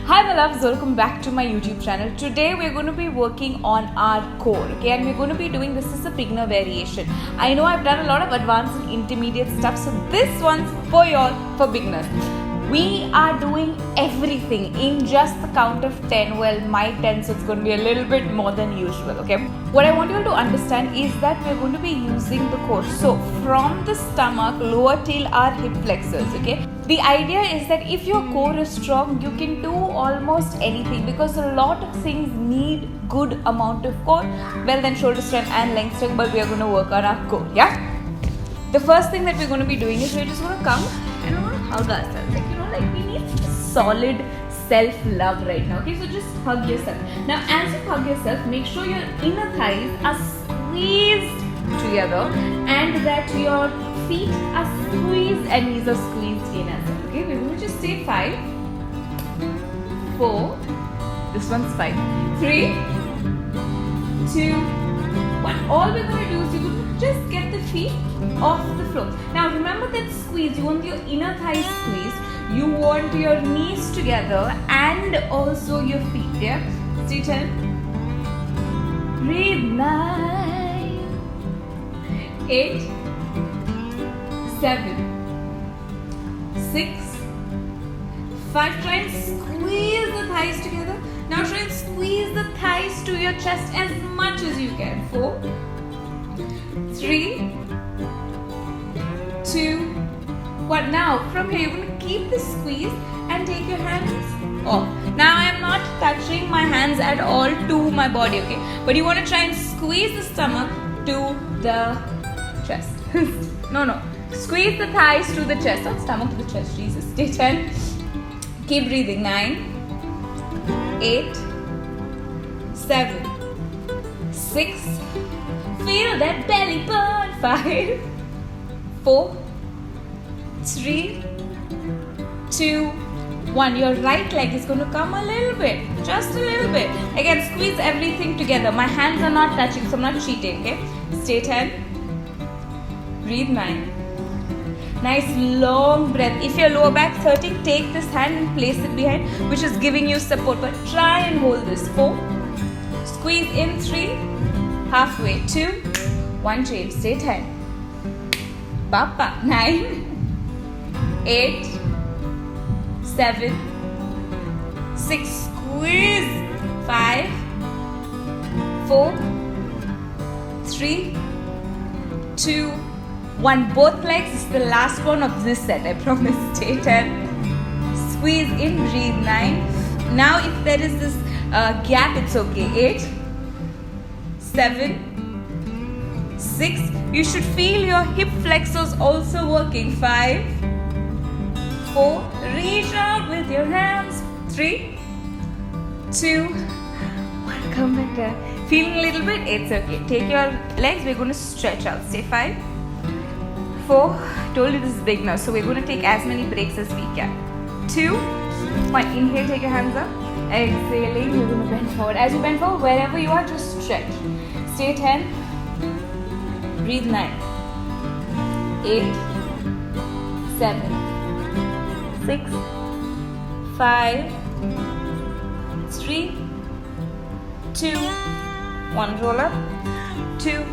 Hi my loves, welcome back to my YouTube channel. Today we're going to be working on our core, okay, and we're going to be doing this as a beginner variation. I know I've done a lot of advanced and intermediate stuff, so this one's for y'all, for beginners. We are doing everything in just the count of 10. Well, my 10, so it's going to be a little bit more than usual, okay. What I want you all to understand is that we're going to be using the core. So from the stomach, lower till our hip flexors, okay. The idea is that if your core is strong, you can do almost anything, because a lot of things need good amount of core. Well, then shoulder strength and length strength, but we are going to work on our core, yeah. The first thing that we're going to be doing is we're just going to come and we're going to hug ourselves. Like we need solid self-love right now. Okay, so just hug yourself. Now, as you hug yourself, make sure your inner thighs are squeezed together and that your feet are squeezed and knees are squeezed in as well. Okay, we're going to just say 5, 4, this one's 5, 3, 2, 1. All we're going to do is you're going to just get the feet off the floor. Now remember that squeeze, you want your inner thighs squeezed, you want your knees together and also your feet, yeah? Stay 10. Breathe 9, 8, 7, 6, 5. Try and squeeze the thighs together. Now try and squeeze the thighs to your chest as much as you can. 4, 3, 2, 1. Now from here you're going to keep the squeeze and take your hands off. Now I am not touching my hands at all to my body, okay? But you want to try and squeeze the stomach to the chest. No. Squeeze the thighs to the chest, not stomach to the chest. Jesus. Stay 10. Keep breathing. 9, 8, 7, 6. Feel that belly burn. 5, 4, 3, 2, 1. Your right leg is going to come a little bit, just a little bit. Again, squeeze everything together. My hands are not touching, so I'm not cheating, okay? Stay 10. Breathe 9. Nice long breath. If your lower back hurting, take this hand and place it behind, which is giving you support. But try and hold this. 4. Squeeze in. 3. Halfway. 2. 1. Change. Stay 10. Papa. 9, 8, 7, 6. Squeeze. 5, 4, 3, 2, 1. Both legs. This is the last one of this set, I promise. Stay 10. Squeeze in. Breathe. 9. Now if there is this gap, it's okay. 8, 7, 6. You should feel your hip flexors also working. 5, 4. Reach out with your hands. 3, 2, 1. Come back down. Feeling a little bit? It's okay. Take your legs. We're going to stretch out. Stay 5, 4. Told you this is big now, so we're going to take as many breaks as we can. 2, 1. Inhale. Take your hands up. Exhaling. You're going to bend forward. As you bend forward, wherever you are, just stretch. Stay 10. Breathe 9, 8, 7, 6, 5, 3, 2, 1. Roll up. 2,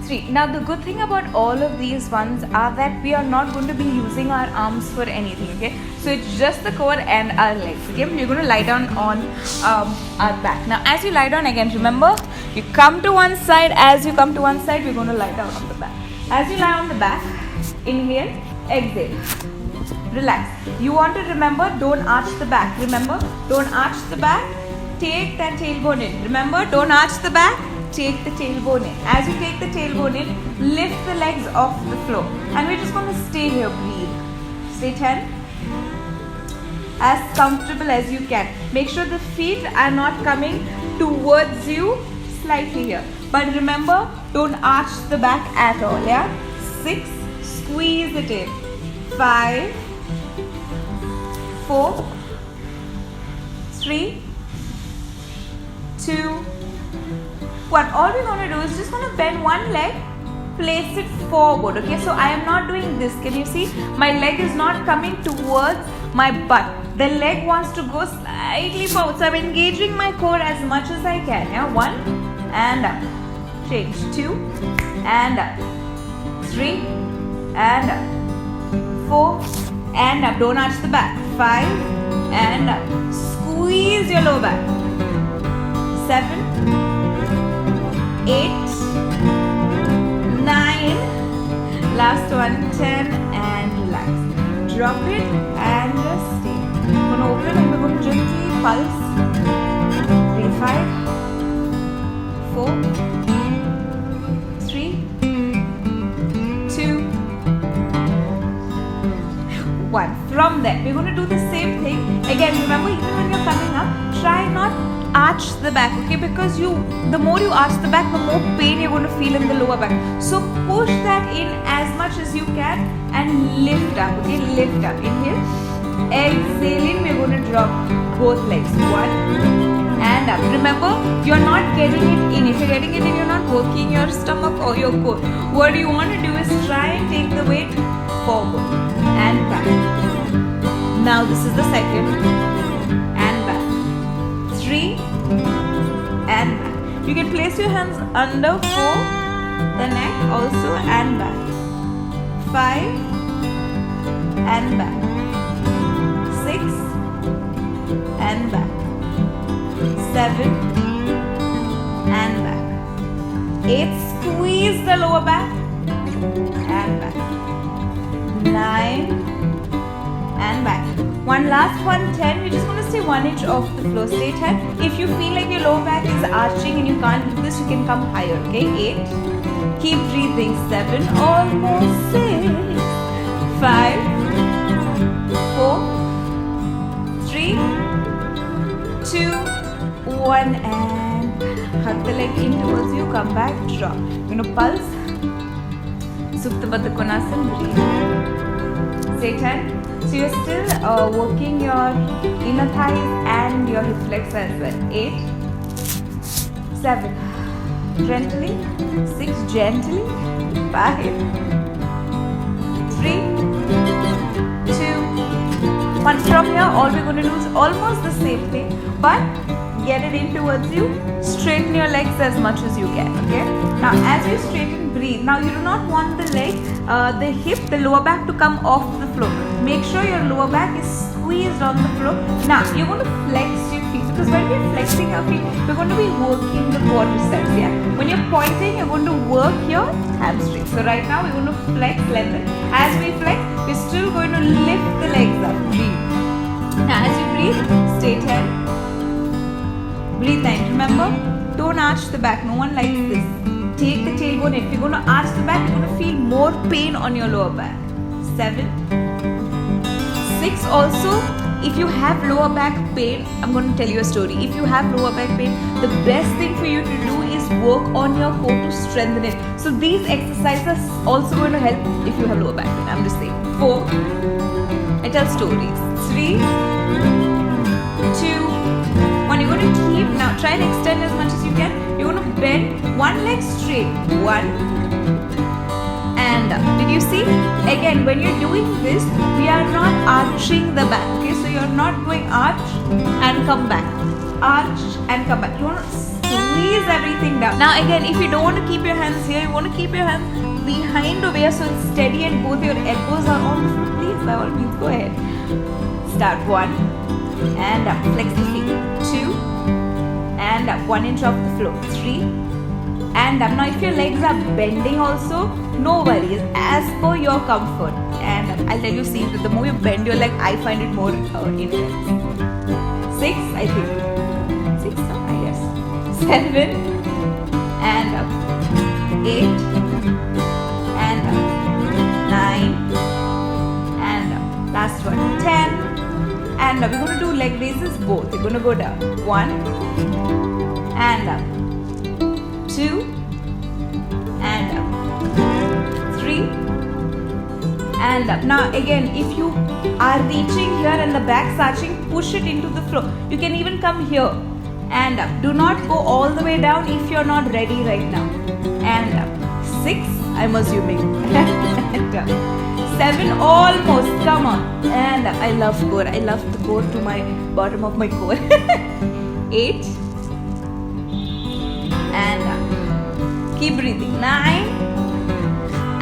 3. Now the good thing about all of these ones are that we are not going to be using our arms for anything, okay? So it's just the core and our legs, okay? We're going to lie down on our back. Now as you lie down, again remember, you come to one side. As you come to one side, we're going to lie down on the back. As you lie on the back, inhale, exhale, relax. You want to remember, don't arch the back. Remember, don't arch the back. Take that tailbone in. Remember, don't arch the back. Take the tailbone in. As you take the tailbone in, lift the legs off the floor. And we're just going to stay here. Breathe. Stay 10. As comfortable as you can. Make sure the feet are not coming towards you. Slightly here. But remember, don't arch the back at all. Yeah? 6. Squeeze it in. 5, 4, 3, 2, 1. All we're going to do is just going to bend one leg, place it forward. Okay, so I am not doing this. Can you see? My leg is not coming towards my butt. The leg wants to go slightly forward. So I'm engaging my core as much as I can. Yeah, 1 and up. Change. 2 and up. 3 and up. 4 and up. Don't arch the back. 5 and up. Squeeze your lower back. 7, 8, 9. Last one, 10 and relax. Drop it and just stay. We're going to open it and we're going to gently pulse. 3, 5, 4, 3, 2, 1. From there, we're going to do the same thing. Again, remember, even when you're coming up, try not arch the back, okay? Because the more you arch the back, the more pain you're going to feel in the lower back. So push that in as much as you can and lift up, okay? Lift up. Inhale. Exhaling, we're going to drop both legs. 1 and up. Remember, you're not getting it in. If you're getting it in, you're not working your stomach or your core. What you want to do is try and take the weight forward and back. Now this is the second. And back. 3 and back. You can place your hands under for the neck also and back. 5 and back. 6 and back. 7 and back. 8. Squeeze the lower back and back. 9 and back. One last one, 10. We're just going to stay 1 inch off the floor. Stay 10. If you feel like your lower back is arching and you can't do this, you can come higher. Okay, 8. Keep breathing. 7. Almost 6. 5. 4. 3. 2. 1. And hug the leg in towards you. Come back. Drop. You're going to pulse. Supta Baddha Konasana. Breathe. Stay 10. So you're still working your inner thighs and your hip flex as well. 8, 7, gently. 6, gently. 5, 3, 2, 1. From here, all we're going to do is almost the same thing, but get it in towards you. Straighten your legs as much as you can. Okay. Now, as you straighten, breathe. Now, you do not want the leg, the hip, the lower back to come off the floor. Make sure your lower back is squeezed on the floor. Now, you're going to flex your feet because when we're flexing our feet, we're going to be working the quadriceps. Yeah. When you're pointing, you're going to work your hamstrings. So right now, we're going to flex, lengthen. As we flex, we're still going to lift the legs up. Breathe. Now, as you breathe, stay 10. Breathe 9. Remember, don't arch the back. No one likes this. Take the tailbone in. If you're going to arch the back, you're going to feel more pain on your lower back. 7. 6. Also, if you have lower back pain, I'm going to tell you a story. If you have lower back pain, the best thing for you to do is work on your core to strengthen it. So these exercises are also going to help if you have lower back pain. I'm just saying. 4. I tell stories. 3, 2, 1. You're going to keep. Now try and extend as much as you can. You're going to bend one leg straight. 1 and up. Did you see? Again, when you're doing this, we are not arching the back. Okay, so you're not going arch and come back. Arch and come back. You want to squeeze everything down. Now again, if you don't want to keep your hands here, you want to keep your hands behind over here so it's steady and both your elbows are on the floor. Please, by all means, go ahead. Start 1 and up. Flex the feet. 2 and up. 1 inch off the floor. 3 and up. Now if your legs are bending also, no worries, as per your comfort. And I'll tell you, see, the more you bend your leg, I find it more intense. 6, I think. 6, no, I guess. 7 and up. 8 and up. 9 and up. Last one. 10 and up. We're going to do leg raises both. We're going to go down. 1 and up. 2 and up. 3 and up. Now again, if you are reaching here and the back's arching, push it into the floor. You can even come here and up. Do not go all the way down if you're not ready right now. And up. 6, I'm assuming. And up. 7 almost. Come on. And I love core. I love the core to my bottom of my core. 8. And keep breathing. 9.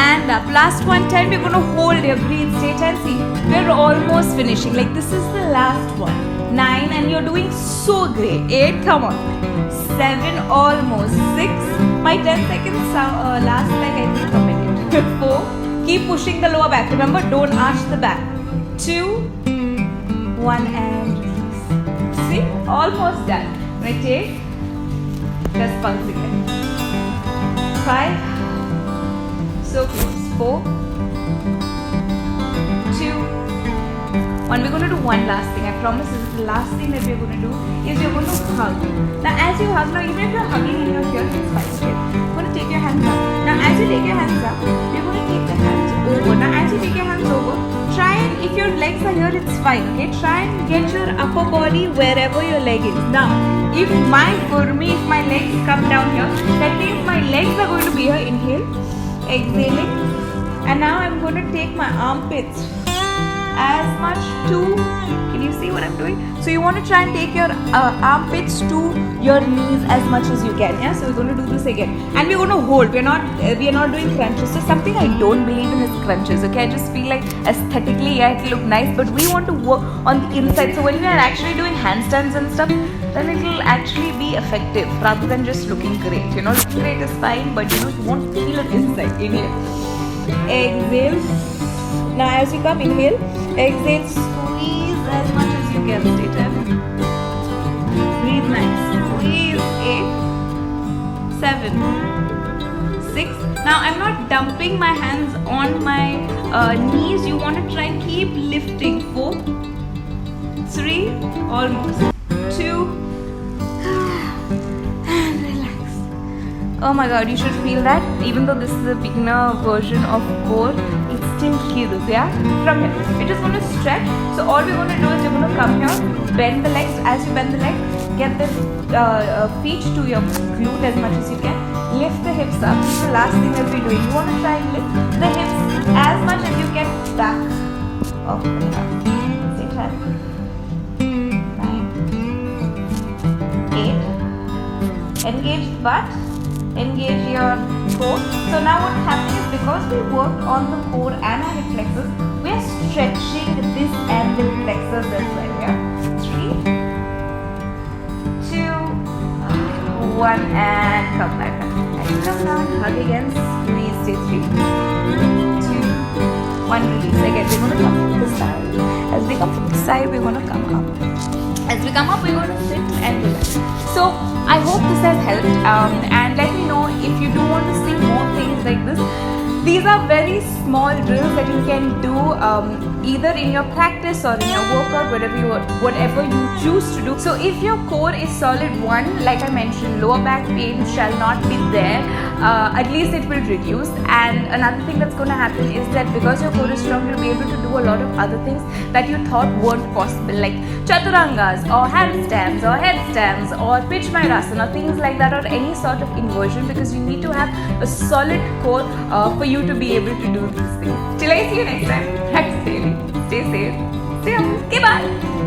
And last one, 10. We're going to hold here. Breathe, stay tense. See, we're almost finishing. Like this is the last one. 9, and you're doing so great. 8, come on. 7, almost. 6. My 10 seconds last like I think a minute. 4. Keep pushing the lower back. Remember, don't arch the back. 2, 1, and release. See, almost done. Right, take. Just pulsing it. 5. So close. 4, 2, 1. We're going to do one last thing. I promise this is the last thing that we're going to do is you're going to hug. Now as you hug, now even if you're hugging in your here, it's fine. Okay? You're going to take your hands up. Now as you take your hands up, you're going to take the hands over. Now as you take your hands over, try and if your legs are here, it's fine. Okay? Try and get your upper body wherever your leg is. Now, for me, if my legs come down here, that means my legs are going to be here. Inhale, exhaling, and now I'm going to take my armpits as much to, can you see what I'm doing? So you want to try and take your armpits to your knees as much as you can. Yeah, so we're going to do this again, and we're going to hold. We're not doing crunches. So something I don't believe in is crunches. Okay, I just feel like aesthetically, yeah, it look nice, but we want to work on the inside. So when we are actually doing handstands and stuff, then it will actually be effective rather than just looking great. You know, looking great is fine, but you know you won't feel it inside. Inhale, exhale. Now as you come, inhale, exhale, squeeze as much as you can. Stay tight. Breathe nice. Squeeze. 8, 7, 6. Now I'm not dumping my hands on my knees. You want to try and keep lifting. 4, 3, almost. 2, and relax. Oh my god, you should feel that. Even though this is a beginner version of core, it still kills, yeah? From here, we're just going to stretch. So all we're going to do is you're going to come here, bend the legs. As you bend the legs, get the feet to your glute as much as you can. Lift the hips up. This is the last thing that we're doing. You want to try and lift the hips as much as you can back of the car. Stay tight. 8. Engage the butt, engage your core. So now what's happening is because we worked on the core and our hip flexors, we are stretching this and the flexors as well. Yeah? 3, 2, 1, and come back. And come down, hug again, squeeze, stay 3, 2, 1, release. Again, we're going to come from the side. As we come from the side, we're going to come up. As we come up, we're going to sit and relax. So I hope this has helped, and let me know if you do want to see more things like this. These are very small drills that you can do either in your practice or in your workout, whatever you choose to do. So if your core is solid, one, like I mentioned, lower back pain shall not be there. At least it will reduce. And another thing that's going to happen is that because your core is strong, you'll be able to do a lot of other things that you thought weren't possible, like chaturangas or handstands or headstands or pitch Mayurasana or things like that, or any sort of inversion, because you need to have a solid core for you to be able to do these things. Till I see you next time, practice daily, stay safe, stay home, okay, bye.